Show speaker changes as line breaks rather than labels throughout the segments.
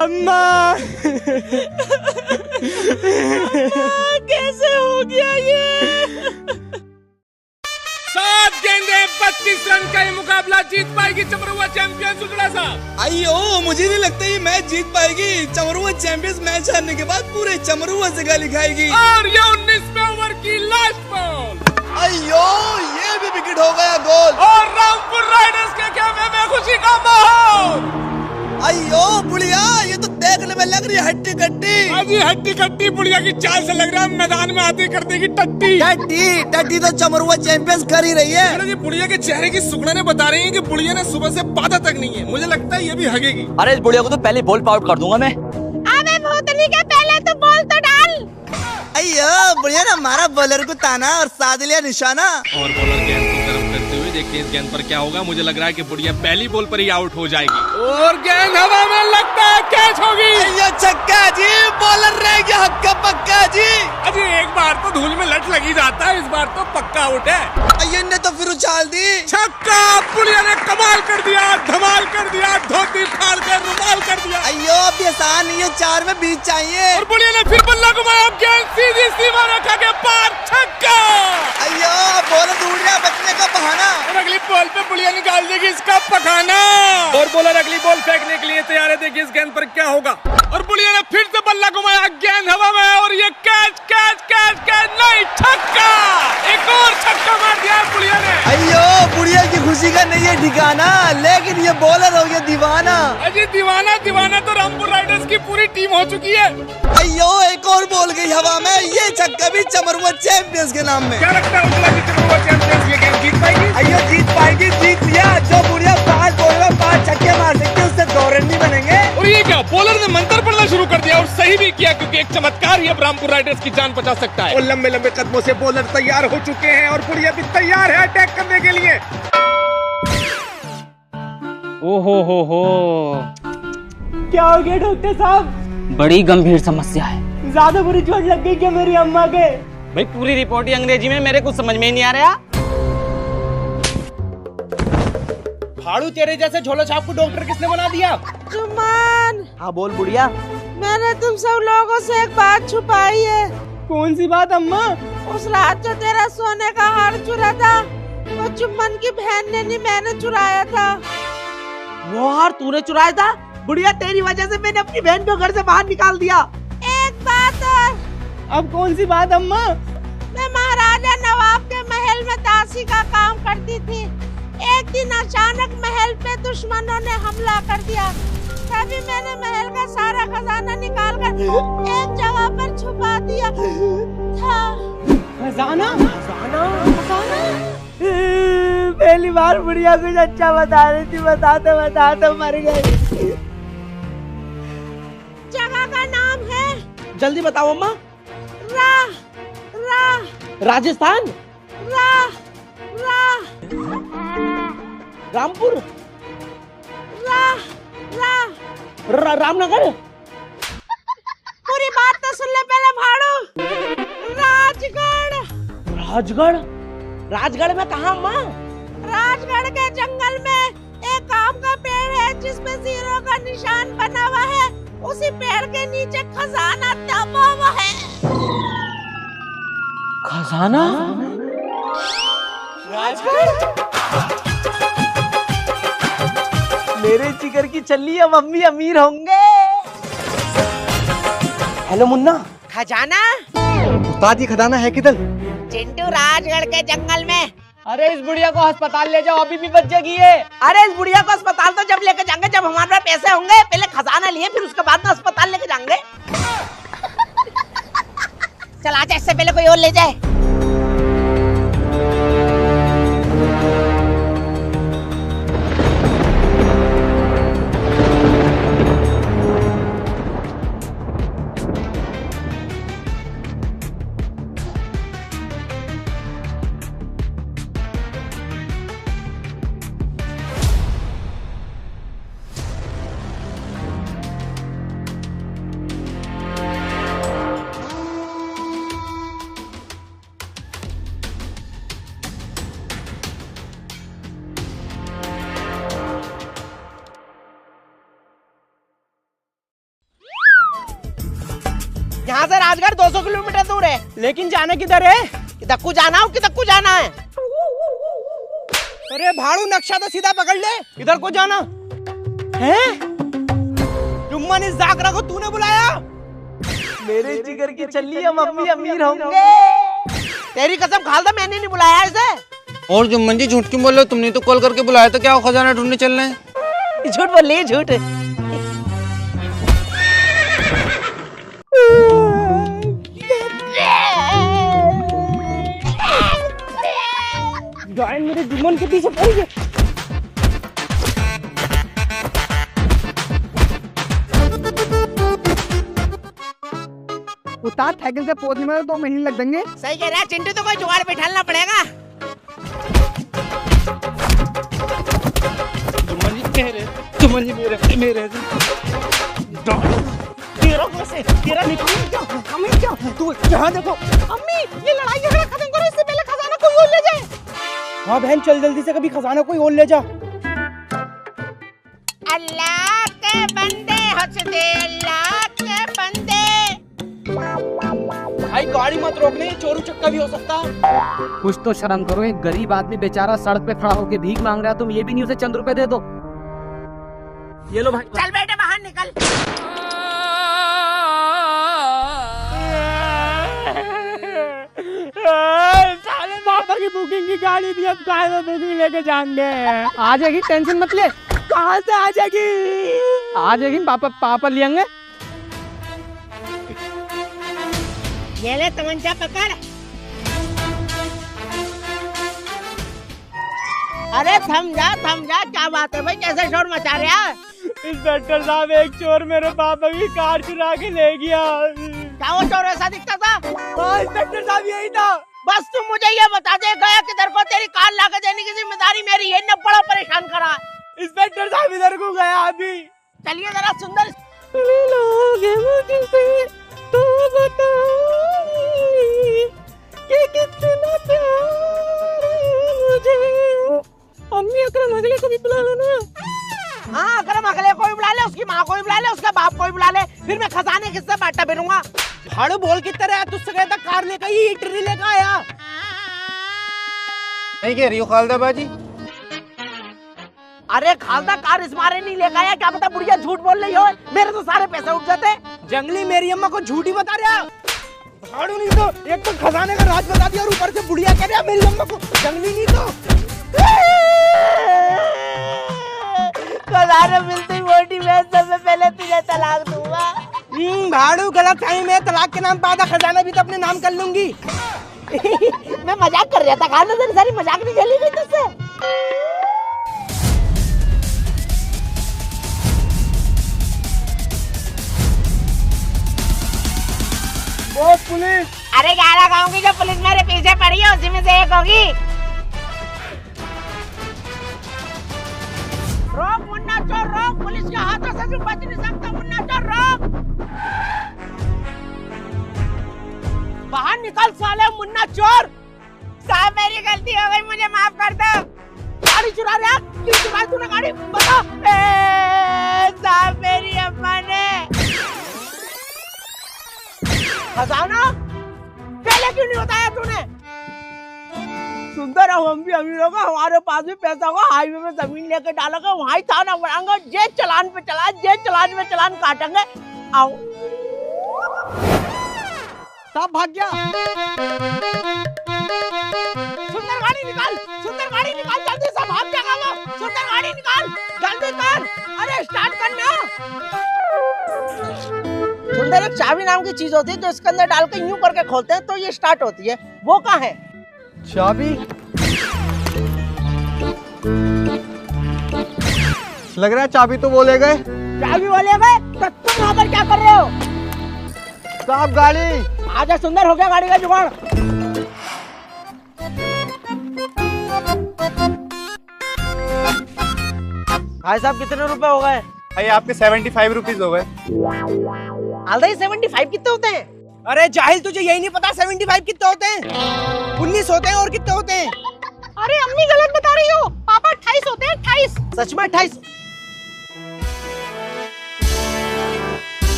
अम्मा कैसे हो गया ये?
7 गेंदे 32 रन का ये मुकाबला जीत पाएगी चमरुआ चैंपियंस उजड़ा साहब।
अयो मुझे नहीं लगता ये मैच जीत पाएगी। चमरुआ चैंपियंस मैच हारने के बाद पूरे चमरुआ से गाली खाएगी।
और ये 19वें ओवर की लास्ट बॉल।
अयो ये भी विकेट हो गया, गोल।
और रामपुर राइडर्स के खेमे में खुशी का माहौल।
अयो बुढ़िया, ये तो देखने में लग रही है हट्टी कट्टी।
अजी हट्टी कट्टी बुढ़िया की चाल से लग रहा है मैदान में आते कर देगी टट्टी।
टट्टी टट्टी तो चमरुआ चैंपियंस कर ही रही है।
अरे बुढ़िया के चेहरे की सुगड़ने बता रही है कि बुढ़िया ने सुबह से बाधा तक नहीं है। मुझे लगता है ये भी हगेगी।
अरे इस बुढ़िया को तो पहले बॉल आउट कर दूंगा मैं।
अबे भूतनी के पहले तो बॉल तो डाल।
अयो बुढ़िया ने हमारा बॉलर को ताना और साध लिया निशाना।
और बॉलर गेंद को गर्म करते हुए देखिए इस गेंद पर क्या होगा। मुझे लग रहा है कि बुढ़िया पहली बॉल पर ही आउट हो जाएगी और गेंद हवा में लगता है कैच होगी।
अयो छक्का जी, बॉलर रह गया हक्का पक्का जी।
अजी एक बार तो धूल में लट लगी जाता है, इस बार तो पक्का आउट है।
अयो ने तो फिर उछाल दी।
छक्का, बुढ़िया ने कमाल कर दिया, धमाल कर दिया, धोती फाड़ कर रुमाल कर दिया।
अयो अब आसान नहीं है, 4 में 20 चाहिए।
और बुढ़िया ने फिर बल्ला घुमाया, गेंद सीधी सीमा रेखा के पार, छक्का।
अयो बॉलर ढूंढ रहा बचने का बहाना।
और अगली बॉल पे बुढ़िया निकाल देगी इसका पखाना। और बॉलर अगली बॉल फेंकने के लिए तैयार है। देखिए इस गेंद पर क्या होगा। और बुढ़िया ने फिर से बल्ला घुमाया, गेंद हवा में और ये कैच कैच कैच कैच नहीं, छक्का। एक और छक्का मार दिया बुढ़िया ने।
अयो बुढ़िया की खुशी का नहीं है ठिकाना, लेकिन ये बॉलर हो गया दीवाना।
अजी दीवाना दीवाना तो रामपुर राइडर्स की पूरी टीम हो चुकी है।
अयो एक और बॉल गई हवा में, ये छक्का भी चमरुआ चैंपियंस के नाम में।
क्या लगता है उजला की चमरुआ चैंपियंस ये गेम जीत पाएगी?
अयो जीत पाएगी, जीत लिया। जो बुढ़िया 5 बॉल में 5 छक्के मार सकते उससे 2 रन नहीं बनेंगे।
और ये क्या, बॉलर ने मंत्र पढ़ना शुरू कर दिया और सही भी किया, क्योंकि एक चमत्कार ही अब रामपुर राइडर्स की जान बचा सकता है। और लंबे लंबे कदमों से बॉलर तैयार हो चुके हैं और बुढ़िया भी तैयार है अटैक करने के लिए।
ओहो हो।
क्या हो गया डॉक्टर साहब?
बड़ी गंभीर समस्या है।
ज्यादा बुरी चोट लग गई क्या मेरी अम्मा के?
भाई पूरी रिपोर्ट ही अंग्रेजी में, मेरे कुछ समझ में ही नहीं आ रहा।
फाड़ू तेरे जैसे झोला छाप को डॉक्टर किसने बना दिया?
जुम्मन,
हाँ बोल बुढ़िया।
मैंने तुम सब लोगों से एक बात छुपाई है।
कौन सी बात अम्मा?
उस रात जो तेरा सोने का हार चुरा था, वो जुम्मन की बहन ने नहीं, मैंने चुराया था।
वो हार तूने चुराया था? बुढ़िया तेरी वजह से मैंने अपनी बहन को घर से बाहर निकाल दिया।
एक बात और।
अब कौन सी बात अम्मा?
मैं महाराजा नवाब के महल में दासी का काम करती थी। एक दिन अचानक महल पे दुश्मनों ने हमला कर दिया। तभी मैंने महल का सारा खजाना निकाल कर एक जगह पर छुपा दिया था।
खजाना? खजाना? पहली बार बुढ़िया कुछ अच्छा बता रही थी, बताते बताते मर गई।
जगह का नाम है,
जल्दी बताओ अम्मा। राजस्थान? रामपुर? रामनगर?
पूरी बात तो सुन ले पहले भाड़ू। राजगढ़।
राजगढ़? राजगढ़ में कहाँ अम्मा?
राजगढ़ के जंगल में एक आम का पेड़ है जिसमें जीरो का निशान बना हुआ है। उसी पेड़ के नीचे खजाना दबा हुआ है।
खजाना? मेरे जिगर की चल्ली अब मम्मी अमीर होंगे। हेलो मुन्ना।
खजाना?
उस्ताद ये खजाना है किधर?
चिंटू, राजगढ़ के जंगल में।
अरे इस बुढ़िया को अस्पताल ले जाओ, अभी भी बच जाएगी ये।
अरे इस बुढ़िया को अस्पताल तो जब लेके जाएंगे जब हमारे पास पैसे होंगे। पहले खजाना लिए फिर उसके बाद में अस्पताल लेके जाएंगे। चल आजा, इससे पहले कोई और ले जाए।
यहाँ से राजगढ़ 200 किलोमीटर दूर है।
लेकिन जाना किधर है?
किदक्कू जाना हो, किदक्कू जाना है।
अरे भाड़ू, नक्शा तो सीधा पकड़ ले। इधर को जाना है। जुम्मन, इस जाकरा को तूने बुलाया?
मेरे जिगर की चल्ली, हम अम्मी अमीर होंगे। तेरी कसम खालदा, मैंने नहीं बुलाया इसे।
और जुम्मन जी झूठ क्यों बोल रहे हो? तुमने तो कॉल करके बुलाया था, क्या वो खजाना ढूंढने चल रहे हैं?
झूठ बोल रही, झूठ।
गाय मेरे जुम्मन के पीछे पड़ गई।
उतार साइकिल से पहुंचने में 2 महीने लग जाएंगे।
सही कह रहा है चिंटू, तो कोई जुगाड़ बैठाना पड़ेगा।
जुम्मन जी मेरे तेरा निकल क्या? हमें क्या? तू यहाँ देखो।
अम्मी, ये लड़ाई झगड़ा खत्म करो, इससे पहले खजाना कोई और ले जाए।
हाँ बहन, चल जल्दी से, कभी खजाना कोई और ले जा।
अल्लाह के बंदे हंस दे, अल्लाह के बंदे।
भाई गाड़ी मत रोकने, ये चोरू चक्का भी हो सकता।
कुछ तो शर्म करो, एक गरीब आदमी बेचारा सड़क पे खड़ा होकर भीख मांग रहा है, तुम ये भी नहीं उसे चंद रुपए दे दो।
ये लो भाई।
चल बेटे बाहर निकल।
साले पापा की बुकिंग की गाड़ी थी, अब कहाँ से बुकिंग लेके जाएंगे? आ जाएगी, टेंशन मत ले। कहाँ से आ जाएगी? आ जाएगी, पापा लेंगे।
ये ले तमंचा पकड़। अरे थम जा, क्या बात है भाई, कैसे शोर मचा रहे हैं?
इंस्पेक्टर साहब, एक चोर मेरे पापा की कार चुरा के ले गया।
क्या वो चोर ऐसा दिखता था?
हाँ इंस्पेक्टर साहब, यही था।
बस तुम मुझे ये बता दे, गया किधर को? तेरी कार लाके देने की जिम्मेदारी मेरी है, न बड़ा परेशान करा।
इंस्पेक्टर साहब इधर को गया अभी।
चलिए जरा सुंदर।
तो बताओ कि कितना प्यार मुझे। अम्मी, अकरम अगले को भी बुला लो ना।
हाँ, अकरम अगले को भी बुला ले, उसकी माँ को भी बुला ले, उसके बाप को भी बुला ले, फिर मैं खजाने किससे बांटा फिरूंगा?
भाड़ू बोल कितना रहा? तुझसे कहता कार लेकर ही ट्री लेकर आया।
नहीं कह रही हो खालदा बाजी?
अरे खालदा, कार इस मारे नहीं लेकर आया, क्या पता बुढ़िया झूठ बोल रही हो, मेरे तो सारे पैसे उठ जाते।
जंगली मेरी अम्मा को झूठी बता रहा। भाड़ू नहीं तो एक तो खजाने का राज बता दिया और ऊपर से बुढ़िया कह रहा मेरी अम्मा को। जंगली नहीं तो
खजाने मिलती मोटी मैं सबसे पहले तुझे तलाक दूंगा।
भाड़ू, गलत टाइम है। तलाक के नाम पे आधा खजाना भी तो अपने नाम कर लूंगी।
मैं मजाक कर रहा था, खाना तेरी सारी मजाक नहीं चली गई तुझसे।
ओ पुलिस!
अरे 11 गाँव की जो पुलिस मेरे पीछे पड़ी है, उसी में से एक होगी। रोक मुन्ना चोर, रोक, पुलिस के हाथों से भी बच नहीं सकता। मुन्ना चोर रोक, बाहर निकल साले मुन्ना चोर। साहब मेरी गलती हो गई, मुझे माफ कर दो। गाड़ी चुरा रहा, क्यों चुराई तूने गाड़ी? बता। साहब मेरी अम्मा ने खजाना पहले क्यों नहीं बताया तूने? सुंदर, हम भी अमीर होगा, हमारे पास भी पैसा होगा, हाईवे में जमीन लेके डालोगे, वहीं थाना बढ़ाएंगे, जेल चलान पे चलान काटेंगे। आओ
साहब भाग गया।
सुंदर गाड़ी निकाल, जल्दी से, भाग जाएगा वो। सुंदर गाड़ी निकाल, जल्दी कर। अरे स्टार्ट करना। सुंदर, एक चाबी नाम की चीज होती है जो इसके अंदर डाल के यूं करके खोलते हैं तो ये स्टार्ट होती है, वो कहाँ है?
चाबी लग रहा है, चाबी तो वो ले गए।
चाबी वाले गए तो तुम यहाँ पर क्या कर रहे हो?
साहब गाड़ी।
आजा सुंदर, हो गया गाड़ी का जुगाड़। भाई साहब कितने रुपए हो गए?
भाई आपके 75 रुपीज हो गए।
हाल 75 कितने होते हैं?
अरे जाहिल, तुझे यही नहीं पता 75 कितने होते हैं? 19 होते हैं। और कितने होते हैं?
अरे अम्मी गलत बता रही हो, पापा 28 होते हैं, 28। सच में 28?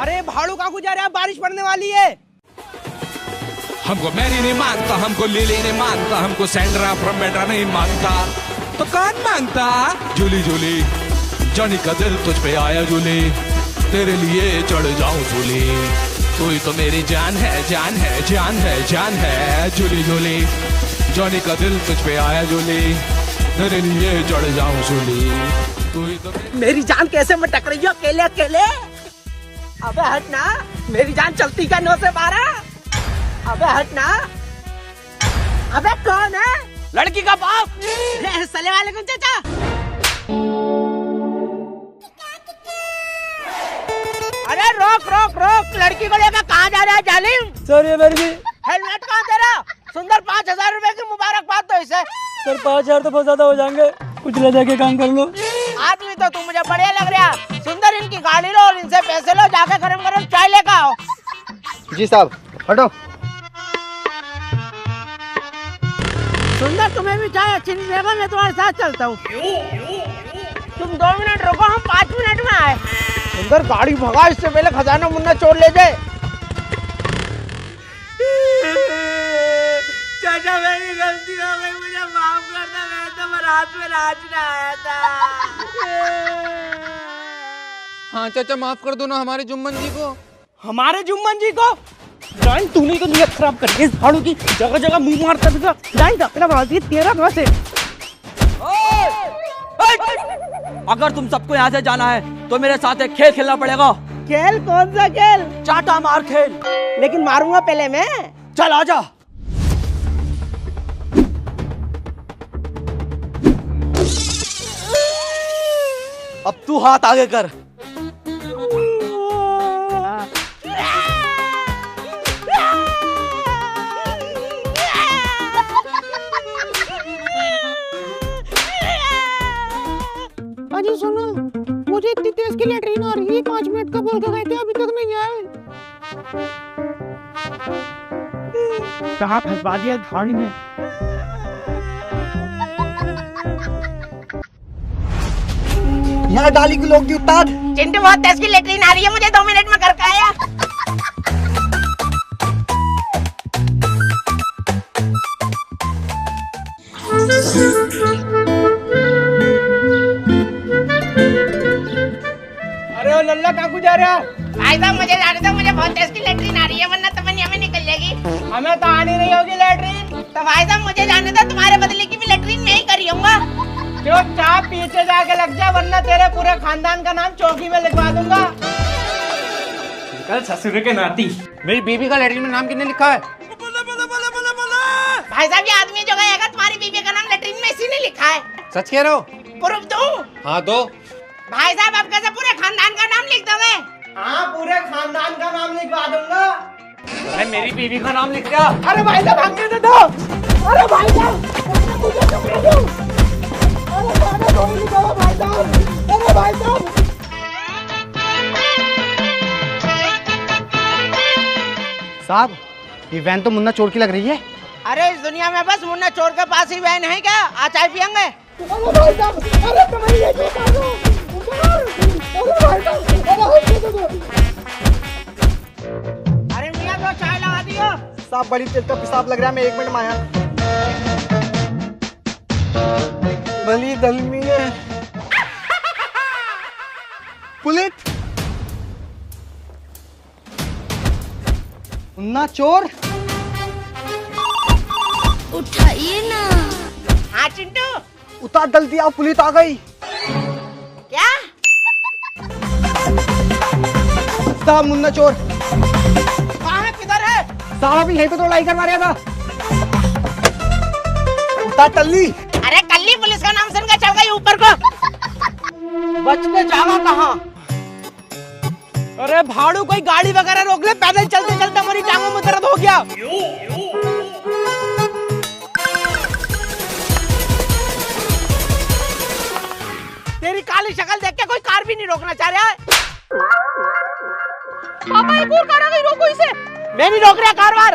अरे भाड़ू काकू जा रहे हैं, बारिश पड़ने वाली है।
हमको मैरी नहीं मानता, हमको लिली नहीं मानता, हमको सैंड्रा फ्रॉम नहीं मानता, तो कौन मानता? जूली जूली जॉनी का दिल तुझ पे आया जूली, तेरे लिए चढ़ जाऊं जूली, तू ही तो मेरी जान है जान है जान है जान है। जूली जूली जॉनी का दिल तुझ पे आया जूली, तेरे लिए चढ़ जाऊं जूली, तू ही तो
मेरी जान कैसे मटक रही हो अकेले अकेले? अबे हटना, मेरी जान चलती का 9 से 12। अबे हटना। अबे कौन है? लड़की का बाप। सले वाले को चाचा। अरे रोक रोक रोक, लड़की को लेकर कहाँ जा रहा है जालिम?
सर ये मेरी
हेलमेट कहाँ तेरा? सुंदर 5000 रुपए की मुबारकबाद तो इसे।
सर 5000 तो बहुत ज्यादा हो जाएंगे, कुछ ले जाके काम कर लो।
आदमी तो तू मुझे बढ़िया लग रहा। सुंदर इनकी गाड़ी लो और इनसे पैसे लो, जाके गरम गरम चाय लेकर आओ।
जी साहब हटो।
सुंदर तुम्हें भी चाय अच्छी नहीं देगा, मैं तुम्हारे साथ चलता हूँ। तुम 2 मिनट रुको, हम 5 मिनट में आए।
सुंदर गाड़ी भगा, इससे पहले खजाना मुन्ना चोर ले जाए।
चाचा मेरी गलती हो गई, मुझे माफ करना, मैं तो बारात में नाचने आया था।
हाँ चाचा माफ कर दो ना हमारे जुम्मन जी को।
हमारे जुम्मन जी को? जान तूने तो नियत खराब कर दी, इस भाड़ू की जगह जगह मुंह मारता था। जान अपना बात, ये तेरा कहाँ से?
अगर तुम सबको यहाँ से जाना है तो मेरे साथ एक खेल खेलना पड़ेगा।
खेल? कौन सा खेल?
चाटा मार खेल।
लेकिन मारूंगा पहले मैं।
चल आजा। अब तू हाथ आगे कर।
अजी सुनो, मुझे इतनी तेज की लेटरिन आ रही है, 5 मिनट का बोल के गए थे, अभी तक नहीं आए।
कहाँ फंसवा दिया गाड़ी में?
यहाँ डाली को लोग की उतार।
चिंटू बहुत तेज की लेटरिन आ रही है, मुझे 2 मिनट में करके आया।
अरे ओ लल्ला काकू जा रहा?
भाई साहब मुझे जाने दो, मुझे बहुत तेज की लेटरिन आ रही है, वरना तमन्या में निकल जाएगी।
हमें तो आनी नहीं होगी लेटरिन।
तो भाई साहब मुझे जाने दो, तुम्हारे बदले की भी लेटरिन मैं ही करी हूँगा।
चुपचाप पीछे जाके लग जा, वरना तेरे पूरे खानदान का नाम चौकी में लिखवा दूंगा।
कल ससुर के नाती।
मेरी बीबी का लेटरिन में नाम किसने लिखा है?
भाई साहब ये आदमी जो गएगा, तुम्हारी बीबी का नाम लेटरिन में इसी ने लिखा है।
सच कह रहे हो?
प्रूफ दूं?
हाँ दो।
भाई साहब अब कैसे पूरे खानदान का नाम लिख दोगे?
हाँ पूरे खानदान का नाम लिखवा दूंगा।
अरे मेरी बीवी का नाम लिख दिया।
अरे भाई साहब भागने दे दो। अरे भाई साहब मुझे चुपा दो। अरे भाई साहब निकालो भाई साहब। अरे भाई साहब साहब ये वैन तो मुन्ना चोर की लग रही है।
अरे इस दुनिया में बस मुन्ना चोर के पास ही वैन है क्या? आ चाय पियेंगे?
अरे भाई साहब, अरे तुम्हें ये चुपा दो। अरे भाई साहब,
अरे मियां तो चाय लगा दियो।
साहब बड़ी तेज का पेशाब लग रहा है, मैं 1 मिनट में आया। भली दलमी है। पुलिस मुन्ना चोर
उठाइए ना।
हाँ चिंटू
उतार जल्दी, आओ पुलिस आ गई।
क्या?
साहब मुन्ना चोर।
कहाँ है, किधर है?
साहब अभी यहीं पे तो लड़ाई करवा रहा था। उतार टल्ली।
अरे कल्ली पुलिस का नाम सुनकर चढ़ गई ऊपर को। बचने जावा कहाँ?
अरे भाड़ू कोई गाड़ी वगैरह रोक ले, पैदल चलते चलते हमारी टांगों में दर्द हो गया।
तेरी काली शक्ल देख के कोई कार भी नहीं रोकना चाह रहा है।
पापा एक और कार आ गई, रोको इसे।
मैं नहीं रोक रहा कार वार।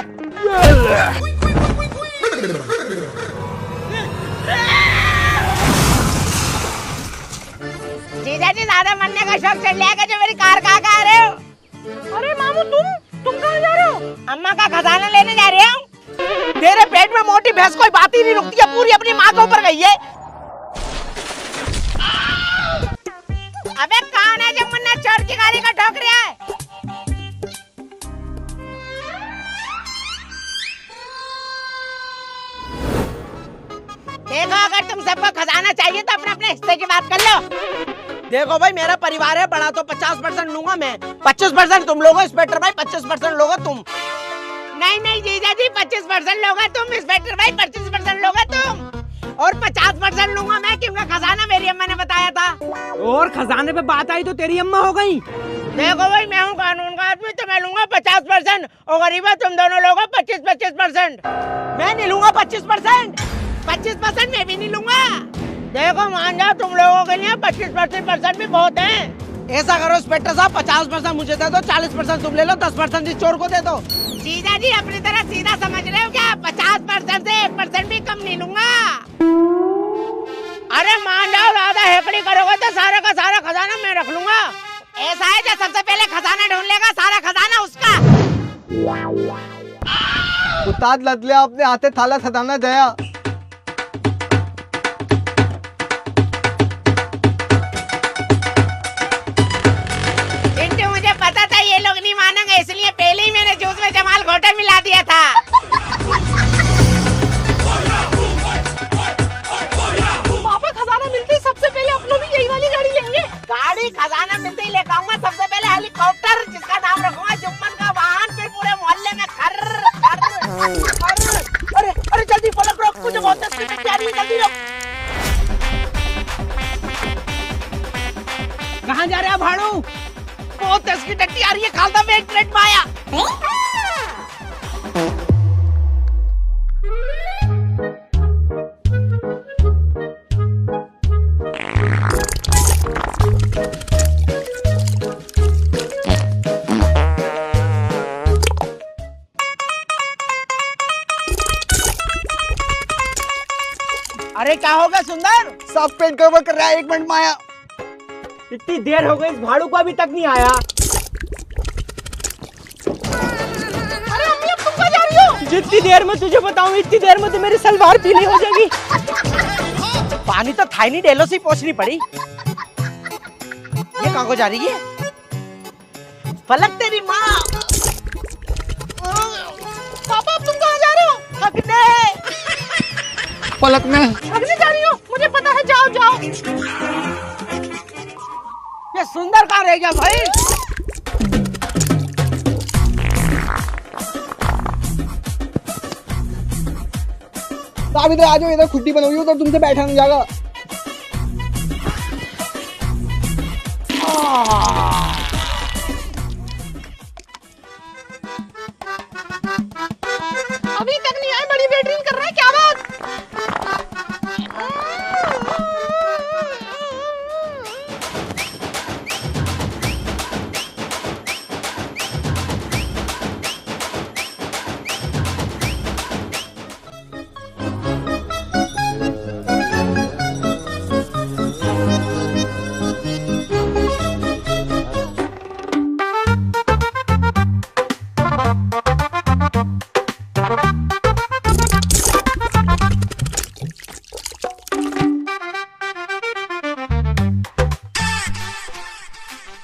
जीजा जी ज्यादा मरने का शौक चढ़ लिया जो मेरी कार कहाँ आ रहे हो?
अरे मामू तुम कहाँ जा रहे हो? अम्मा का खजाना लेने जा रहे हो।
तेरे पेट में मोटी भैंस कोई बात ही नहीं रुकती है, पूरी अपनी माँ के ऊपर गई है।
अबे कौन है जो मुन्ना चोर की गाड़ी का ठोक रहा है? देखो अगर तुम सबको खजाना चाहिए तो अपने अपने हिस्से की बात कर लो।
देखो भाई मेरा परिवार है बड़ा, तो 50% लूंगा मैं, 25% तुम लोगे इंस्पेक्टर भाई, 25% लोगे तुम।
नहीं जीजा जी 25% लोगे तुम, इंस्पेक्टर भाई 25% लोगे तुम, और 50% लूंगा मैं क्योंकि खजाना मेरी अम्मा ने बताया था।
और खजाने पे बात आई तो तेरी अम्मा हो गई।
देखो भाई मैं हूँ कानून का आदमी, तो मैं लूंगा 50% और गरीबा तुम दोनों लोगों 25%।
मैं नहीं लूंगा 25%।
25% मैं भी नहीं लूंगा। देखो मान जाओ तुम लोगों के लिए 25% भी बहुत है।
ऐसा करो इंस्पेक्टर साहब, 50% मुझे दे दो, 40% तुम ले लो, 10% इस चोर को दे दो।
जीजा जी अपनी तरह सीधा समझ रहे हो क्या? 50% से 1% भी कम नहीं लूंगा। अरे मान जाओ ज्यादा हेकड़ी करोगे तो सारा का सारा खजाना मैं रख लूंगा। ऐसा है जो सबसे पहले खजाना ढूंढ लेगा सारा खजाना उसका।
उस्ताद लदले अपने हाथे थाला खजाना दया।
चिंटू मुझे पता था ये लोग नहीं मानेंगे, इसलिए पहले ही मैंने जूस में जमाल घोटा मिला दिया था।
पापा खजाना मिलते ही सबसे पहले अपनों भी यही वाली गाड़ी लेंगे।
गाड़ी खजाना मिलते ही लेकर आऊंगा, सबसे पहले हेलीकॉप्टर जिसका नाम रखूंगा जुम्मन का वाहन, फिर पूरे मोहल्ले में
अरे जल्दी पलक रोक, मुझे बहुत तस्वीर प्यारी है, जल्दी रोक।
कहाँ जा रहे हो भाड़ू?
बहुत तस्वीर टट्टी आ रही है, खालदा में एक ट्रेड माया। अरे क्या होगा सुंदर?
सब पेट कवर कर रहा है, 1 मिनट माया।
इतनी देर हो गई, इस भाड़ू को अभी तक नहीं आया।
अरे अम्मी अब तुम कहाँ जा रही हो?
जितनी देर में तुझे बताऊं इतनी देर में तो मेरी सलवार पीली हो जाएगी।
पानी तो थाई नहीं, डेलो से पोछनी पड़ी। ये कहाँ को जा रही है? फलक तेरी माँ।
पापा अब तुम कहाँ जा रहे हो?
थकने।
पलक में
भागने जा रही हो? मुझे पता है, जाओ जाओ।
ये सुंदर कहाँ रह गया भाई?
आप इधर आ जाओ, इधर खुट्टी बनोगी उधर तुमसे बैठा नहीं जाएगा।
अभी तक नहीं आए, बड़ी बेटरीन कर रहा है, क्या बात?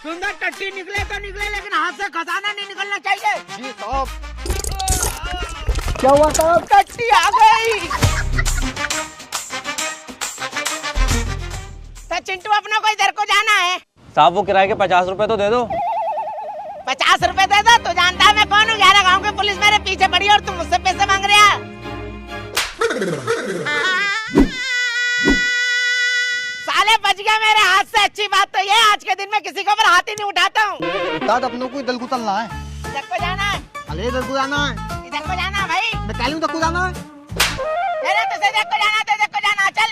सुंदर टट्टी निकले तो निकले, लेकिन हाथ से खजाना नहीं निकलना चाहिए।
जी साहब। क्या हुआ साहब?
टट्टी आ गई।
तो चिंटू अपना को इधर को जाना है।
साहब वो किराए के 50 रुपए तो दे दो।
50 रुपए दे दो? तू जानता है मैं कौन हूँ? 11 गाँव की पुलिस मेरे पीछे पड़ी और तुम मुझसे पैसे मांग रहे हो। साले बच गया मेरे हाथ से। अच्छी बात तो ये आज के दिन में किसी के ऊपर हाथ ही नहीं उठाता हूँ।
उस्ताद अपनों को इधर को चलना है।
इधर को जाना है,
अरे इधर को जाना है।
इधर को जाना है भाई।
मैं कह लूँ इधर को जाना है।
तेरे तो इधर को जाना, तो इधर को जाना, चल।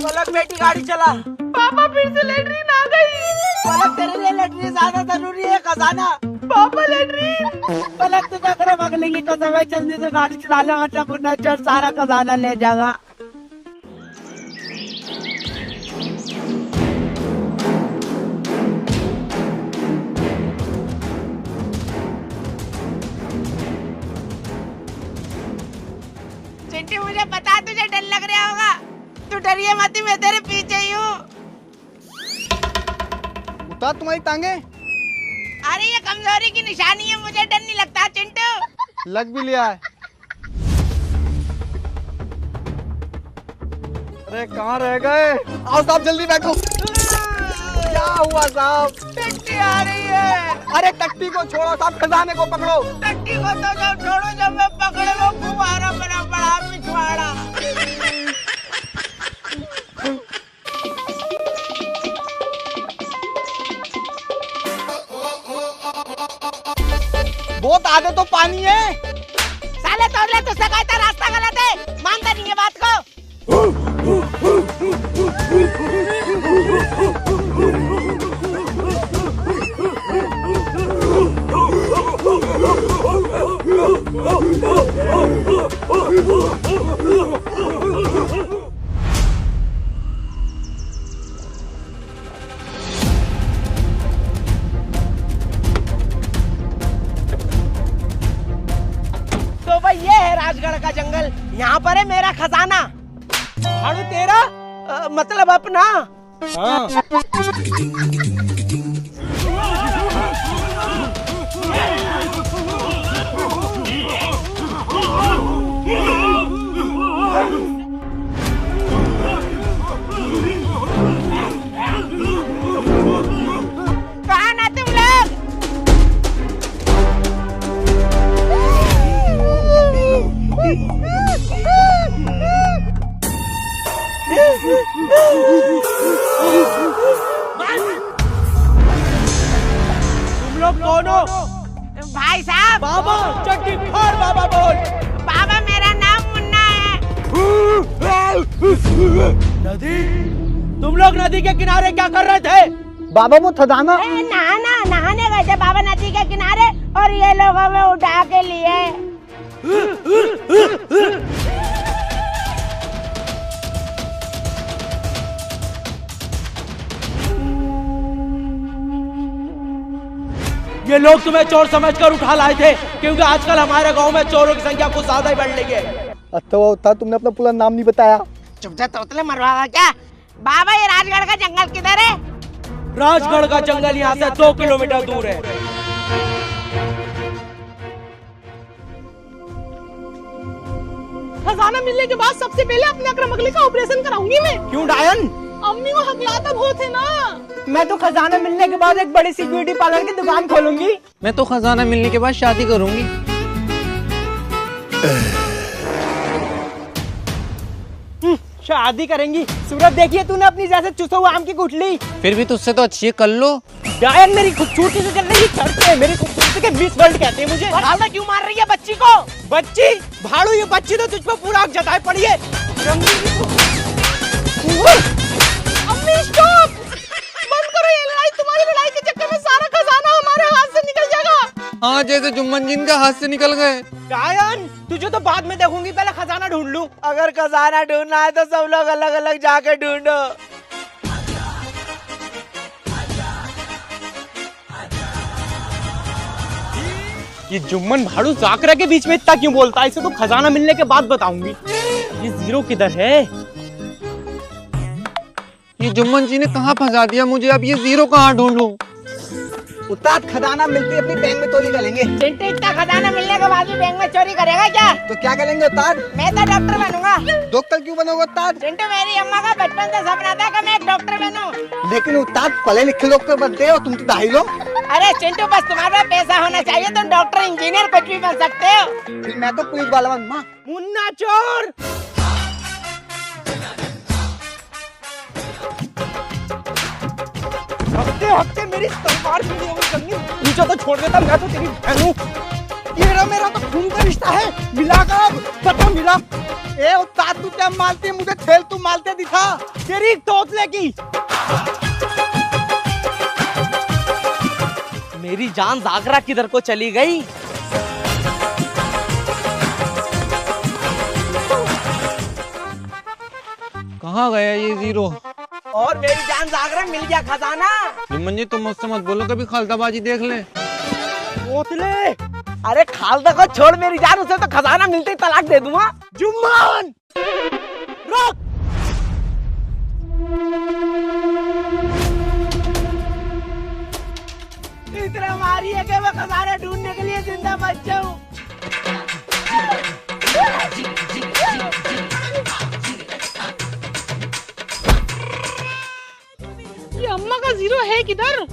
पलक बेटी गाड़ी चला।
पापा फिर से लेटरिन आ गई।
पलक तेरे लिए लेटरिन ज्यादा जरूरी है खजाना।
पापा लेटरिन।
पलक तो जाकर भाग लेगी तो समय जल्दी से गाड़ी चला ले, अच्छा मुन्ना चल सारा खजाना ले जाएगा।
चिंटू मुझे पता तुझे डर लग रहा होगा, तू डरिए मत, मैं तेरे पीछे ही हूँ।
उतार तुम्हारी टांगे।
अरे ये कमजोरी की निशानी है, मुझे डर नहीं लगता चिंटू।
लग भी लिया है। अरे कहाँ रह गए? आओ साहब जल्दी बैठो। क्या हुआ साहब?
टट्टी आ रही है।
अरे टट्टी को छोड़ो साहब, खजाने को पकड़ो।
टट्टी को तो जब छोड़ो, जब मैं पकड़े वो फुवारा बना पड़ा पिछवाड़ा।
बहुत आगे तो पानी है।
साले तोड़ले तो सगाता रास्ता गलत है, मानता नहीं है बात को। तो भाई ये है राजगढ़ का जंगल, यहाँ पर है मेरा खजाना। भाड़ू तेरा मतलब अपना।
हाँ।
कहाँ ना तुम लोग?
तुम लोग कौन हो?
भाई साहब।
बाबा चट्टी फाड़ बाबा बोल।
बाबा मेरा नाम मुन्ना है।
नदी? तुम लोग नदी के किनारे क्या कर रहे थे?
बाबा वो खजाना।
नहाने गए थे बाबा नदी के किनारे, और ये लोग हमें उठा के लिए।
ये लोग तुम्हें चोर समझकर उठा लाए थे, क्योंकि आजकल हमारे गांव में चोरों की संख्या कुछ ज्यादा ही बढ़ रही है।
अच्छा वो था, तुमने अपना पूरा नाम नहीं बताया।
चुप जा, तोतले मरवाएगा क्या? बाबा ये राजगढ़ का जंगल किधर है?
राजगढ़ का जंगल यहाँ से 2 किलोमीटर दूर है।
खजाना मिलने के बाद सबसे पहले अपने अकरम अगली का ऑपरेशन कराऊंगी मैं।
क्यों डायन?
अम्मी को हकलाता बहुत है ना।
मैं तो खजाना मिलने के बाद एक बड़ी सी ब्यूटी पार्लर की दुकान खोलूंगी।
मैं तो खजाना मिलने के बाद शादी करूंगी।
शादी करेंगी? सूरत देखिए तूने अपनी जैसे चुसा हुआ आम की गुठली।
फिर भी तुझसे तो अच्छी है, कर लो।
डायन मेरी खूबसूरती से चल रही चढ़ते हैं, मेरी खूबसूरती के 20 वर्ल्ड कहते हैं मुझे।
भाड़ा क्यों मार रही है बच्ची को?
बच्ची? भाड़ू ये बच्ची तो तुझ पर पूरा हक जताए पड़ी है।
अम्मी स्टॉप, बंद करो ये लड़ाई। तुम्हारी लड़ाई के चक्कर में सारा खजाना हमारे हाथ से निकल जाएगा।
हाँ, जैसे जुम्मन जिन का हाथ से निकल गए।
डायन तुझे तो बाद में देखूंगी, पहले खजाना ढूंढ लूं।
अगर खजाना ढूंढना है तो सब लोग अलग अलग जाके ढूंढो।
ये जुम्मन भाड़ू जाकरा के बीच में इतना क्यों बोलता है? इसे तो खजाना मिलने के बाद बताऊंगी। ये जीरो किधर है?
ये जुम्मन जी ने कहाँ फंसा दिया मुझे, अब ये जीरो कहाँ ढूंढूं?
उस्ताद खजाना मिलती अपनी बैंक में चोरी करेंगे।
चिंटू इतना खजाना मिलने के बाद भी बैंक में चोरी करेगा क्या?
तो क्या करेंगे उस्ताद?
मैं तो डॉक्टर बनूंगा।
डॉक्टर क्यों बनोगे उस्ताद?
चिंटू मेरी अम्मा का बचपन से सपना था कि मैं एक डॉक्टर बनूं।
लेकिन उस्ताद पढ़े लिखे लोग तो बनते हो, तुम तो दाही लो।
अरे चिंटू बस तुम्हारे पास पैसा होना चाहिए, तुम डॉक्टर इंजीनियर कुछ भी बन सकते हो।
फिर मैं तो पुलिस वाला बनूंगा।
मुन्ना चोर। हफ्ते हफ्ते मेरी तलवार भिड़ी हुई करनी, नीचे तो छोड़ देता, मैं तो तेरी बहन हूँ। ये मेरा तो खून का रिश्ता है, मिला कर पता मिला।
ए उस्ताद तू क्या मालती है मुझे? खेल तू मालते दिखा।
तेरी तोतले की। मेरी जान जागरा किधर को चली गई?
कहाँ गया ये जीरो?
और मेरी जान जागरा मिल गया खजाना।
जुम्मन जी तुम मुझसे मत बोलो, कभी खालताबाजी देख ले।
तोतले अरे खालदा को छोड़ मेरी जान, उसे तो खजाना मिलते ही तलाक दे दूंगा। जुम्मन रुक। इतना मारी है कि मैं खजाना ढूंढने के लिए जिंदा बच जाऊं।
ये अम्मा का जीरो है किधर?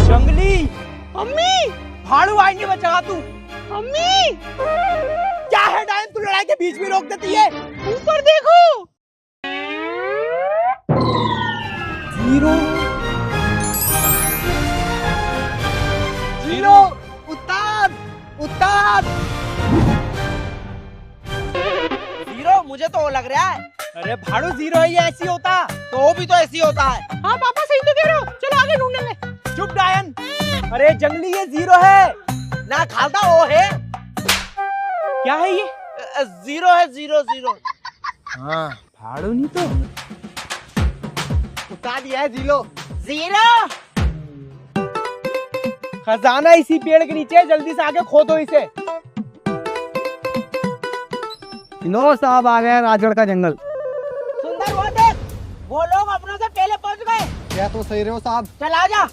जंगली
अम्मी,
भाड़ू आई नहीं बचा तू।
अम्मी,
क्या है डायन, तू लड़ाई के बीच में रोक देती है।
ऊपर देखो।
जीरो जीरो उस्ताद उस्ताद। जीरो मुझे तो वो लग रहा है। अरे भाड़ू जीरो है, ये ऐसी होता तो वो भी तो ऐसी होता है।
हाँ पापा सही तो कह रहे हो, चलो आगे ढूंढेंगे।
चुप डायन। अरे जंगली ये जीरो है ना, खालदा वो है।
क्या है ये?
जीरो है, जीरो जीरो।
हाँ भाड़ू नहीं तो
उठा दिया है जीरो। जीरो
खजाना इसी पेड़ के नीचे है, जल्दी से आके खोदो इसे। लो साहब आ गया राजगढ़ का जंगल।
सुंदर वो देख, वो लोग अपनों से पहले पहुंच गए।
क्या तो सही रहे हो साहब।
चल आ जा।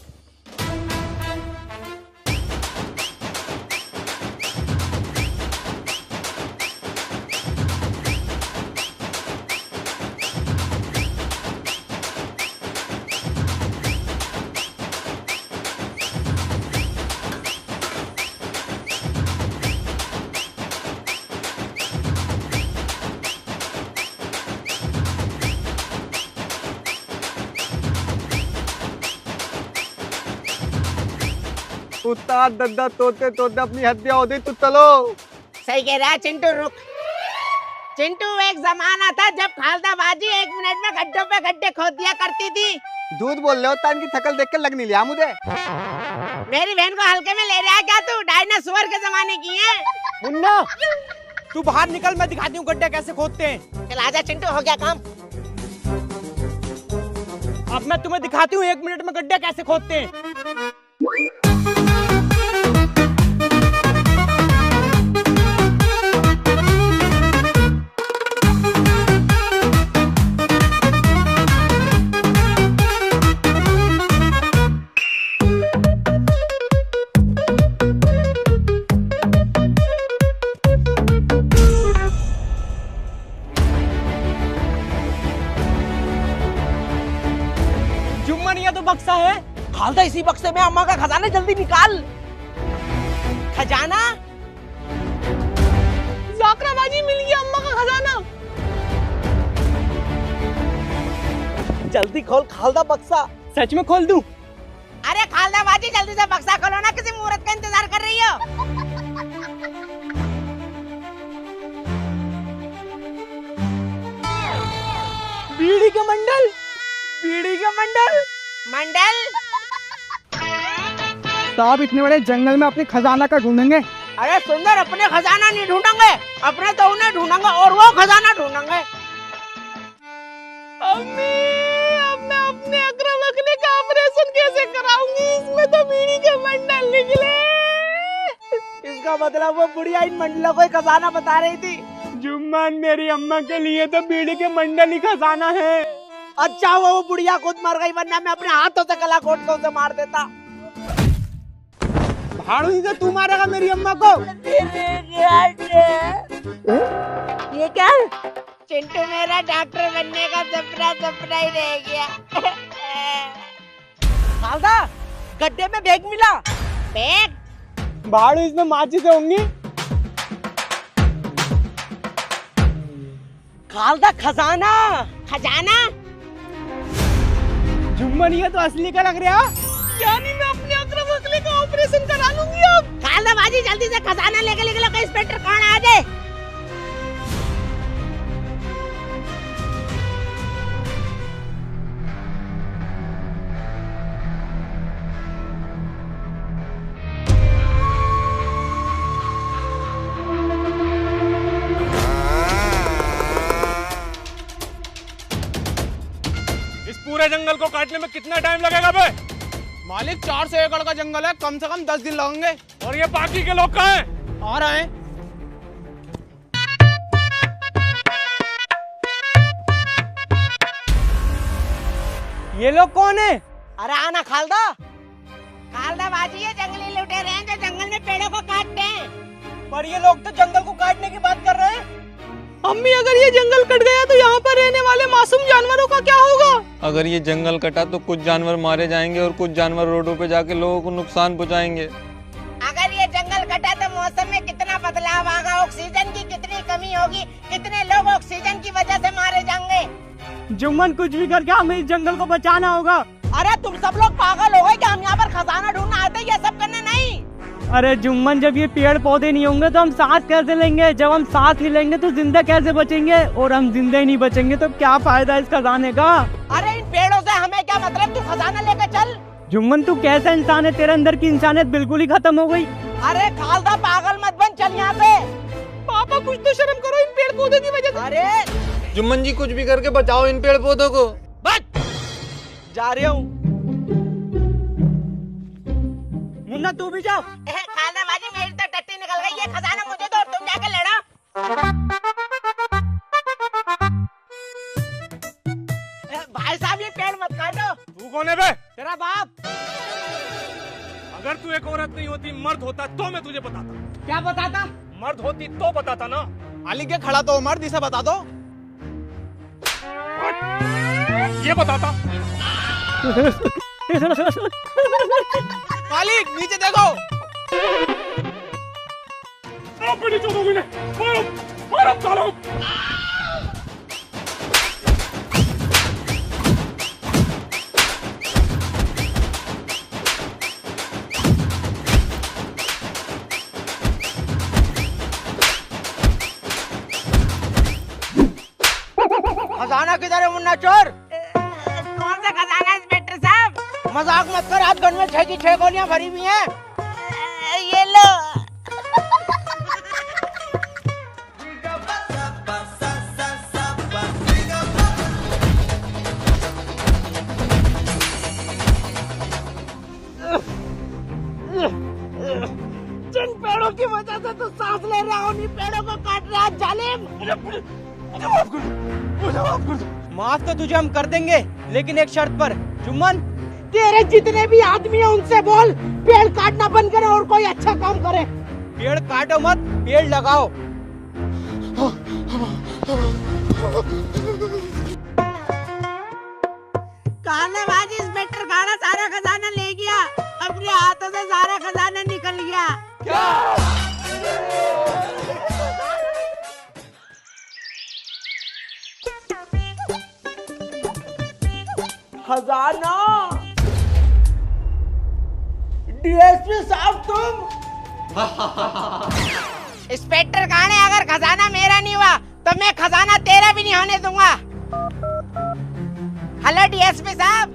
उस्ताद दद्दा तोते तोते अपनी हत्या हो गई, तू चलो।
सही कह रहा है चिंटू, रुक। चिंटू एक जमाना था जब खालदा बाजी 1 मिनट में गड्ढों पे गड्ढे खोद दिया करती थी।
दूध बोल रहे हो, तान की थकल देख के लग नहीं लिया मुझे।
मेरी बहन को हल्के में ले रहा है क्या तू? डायनासोर के जमाने की है।
मुन्ना तू बाहर निकल, मैं दिखाती हूँ गड्ढे कैसे खोदते हैं।
चल आजा चिंटू, हो गया काम।
अब मैं तुम्हें दिखाती हूँ 1 मिनट में गड्ढे कैसे खोदते हैं। जुम्मन ये तो बक्सा है।
खालदा इसी बक्से में अम्मा का खजाना, जल्दी निकाल। खजाना
जाकराबाजी मिल गया अम्मा का खजाना।
जल्दी खोल खालदा बक्सा।
सच में खोल दूं?
अरे खालदा बाजी जल्दी से बक्सा खोलो ना, किसी मुहूर्त का इंतजार कर रही हो।
बीड़ी के मंडल, बीड़ी के मंडल।
मंडल
साहब इतने बड़े जंगल में अपने खजाना का ढूंढेंगे?
अरे सुंदर, अपने खजाना नहीं ढूंढेंगे, अपने तो उन्हें ढूंढेंगे और वो खजाना ढूंढेंगे।
अम्मी, अब मैं अपने अकरम अकली का ऑपरेशन कैसे कराऊंगी? इसमें तो बीड़ी के मंडल निकले।
इसका मतलब वो बुढ़िया इन मंडलों को खजाना बता रही थी।
जुम्मन मेरी अम्मा के लिए तो बीड़ी के मंडल ही खजाना है।
अच्छा वो बुढ़िया खुद मर गई, वरना मैं अपने हाथों से गला घोट के उसे मार देता।
भाड़ू ही तो तू मारेगा मेरी अम्मा को।
ये क्या? चिंटू मेरा डॉक्टर बनने का सपना ही रह गया। खालदा गड्ढे में बैग मिला। बैग?
भाड़ू इसमें माचिस होंगी।
खालदा खजाना। खजाना?
जुम्मन ये तो असली का लग रहा।
यानी मैं अपने अकरम अकली का ऑपरेशन करा लूंगी अब।
खालदा बाजी जल्दी से खजाना लेके निकलो, कहीं इंस्पेक्टर कौन आ जाए।
इस पूरे जंगल को काटने में कितना टाइम लगेगा बे?
मालिक 400 एकड़ का जंगल है, कम से कम 10 दिन लगेंगे।
और ये बाकी के लोग कहाँ हैं?
आ रहे हैं।
ये लोग कौन है?
अरे आना खालदा। खालदा बाजी है, जंगली लुटेरे हैं जो जंगल में पेड़ों को काटते हैं।
पर ये लोग तो जंगल को काटने की बात कर रहे हैं। अम्मी, अगर ये जंगल कट गया तो यहाँ पर रहने वाले मासूम जानवरों का क्या होगा?
अगर ये जंगल कटा तो कुछ जानवर मारे जाएंगे और कुछ जानवर रोडों पे जाके लोगों को नुकसान पहुँचाएंगे।
अगर ये जंगल कटा तो मौसम में कितना बदलाव आएगा, ऑक्सीजन की कितनी कमी होगी, कितने लोग ऑक्सीजन की वजह से मारे जाएंगे।
जुम्मन, कुछ भी करके हमें इस जंगल को बचाना होगा।
अरे तुम सब लोग पागल हो गए क्या? हम यहाँ पर खजाना ढूंढने आते, ये सब करने नहीं।
अरे जुम्मन, जब ये पेड़ पौधे नहीं होंगे तो हम सांस कैसे लेंगे? जब हम सांस नहीं लेंगे तो जिंदा कैसे बचेंगे? और हम जिंदा ही नहीं बचेंगे तो क्या फायदा इस खजाने का?
अरे इन पेड़ों से हमें क्या मतलब? तू खजाना लेकर चल।
जुम्मन, तू कैसा इंसान है? तेरे अंदर की इंसानियत बिल्कुल ही खत्म हो गई।
अरे खालदा, पागल मत बन, चल यहाँ से।
पापा, कुछ तो शर्म करो इन पेड़ पौधों की वजह से।
अरे
जुम्मन जी, कुछ भी करके बचाओ इन पेड़ पौधों को।
बच, जा रही हूँ।
मुन्ना, तू भी जाओ।
खालदा बाजी, मेरी तो टट्टी निकल गई। ये खजाना मुझे दो, तुम जाके लड़ो। भाई साहब, ये पेड़ मत काटो।
तू कौन है बे?
तेरा बाप।
अगर तू एक औरत नहीं होती, मर्द होता तो मैं तुझे बताता।
क्या बताता?
मर्द होती तो बताता ना।
मालिक के खड़ा तो मर्द, इसे बता दो।
ये बताता।
मालिक, नीचे देखो।
नीचे दोगे ने, मारो सालो।
खजाना किधर है मुन्ना चोर? कौन सा खजाना इंस्पेक्टर साहब? मजाक मत कर, हाथ गन में 6 की 6 गोलियां भरी हुई हैं। ये लो। जिन पेड़ों की वजह से तू सांस ले रहा हो, उन्हीं पेड़ों को काट रहा है, जालिम।
माफ तो तुझे हम कर देंगे, लेकिन एक शर्त पर। जुम्मन,
तेरे जितने भी आदमी हैं उनसे बोल पेड़ काटना बंद करे और कोई अच्छा काम करे।
पेड़ काटो मत, पेड़ लगाओ।
खानाबाजी इंस्पेक्टर खाना सारा खजाना ले गया, अपने हाथों से सारा खजाना निकल गया। खजाना? डीएसपी साहब तुम? इंस्पेक्टर खाने, अगर खजाना मेरा नहीं हुआ तो मैं खजाना तेरा भी नहीं होने दूंगा। हेलो डीएसपी साहब।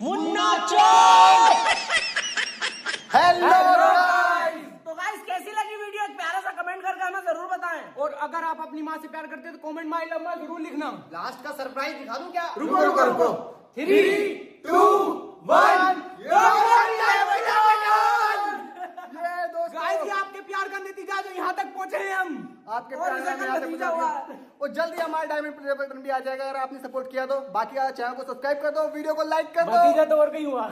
मुन्ना चोर। हेलो तो गाइस, कैसी लगी वीडियो? एक प्यारा सा कमेंट करके हमें जरूर बताएं।
और अगर आप अपनी माँ से प्यार करते हैं तो कमेंट में आई लव यू जरूर लिखना।
लास्ट का सरप्राइज दिखा दूं क्या?
रुको।
3, 2, 1
गाइस, ये आपके प्यार का नतीजा जो यहाँ तक पहुँचे हैं हम।
आपके प्यार का यहाँ तक हुआ। और जल्दी हमारा डायमंड प्ले बटन भी आ जाएगा अगर आपने सपोर्ट किया तो। बाकी चैनल को सब्सक्राइब कर दो, वीडियो को लाइक कर दो।
नतीजा तो और कहीं हुआ।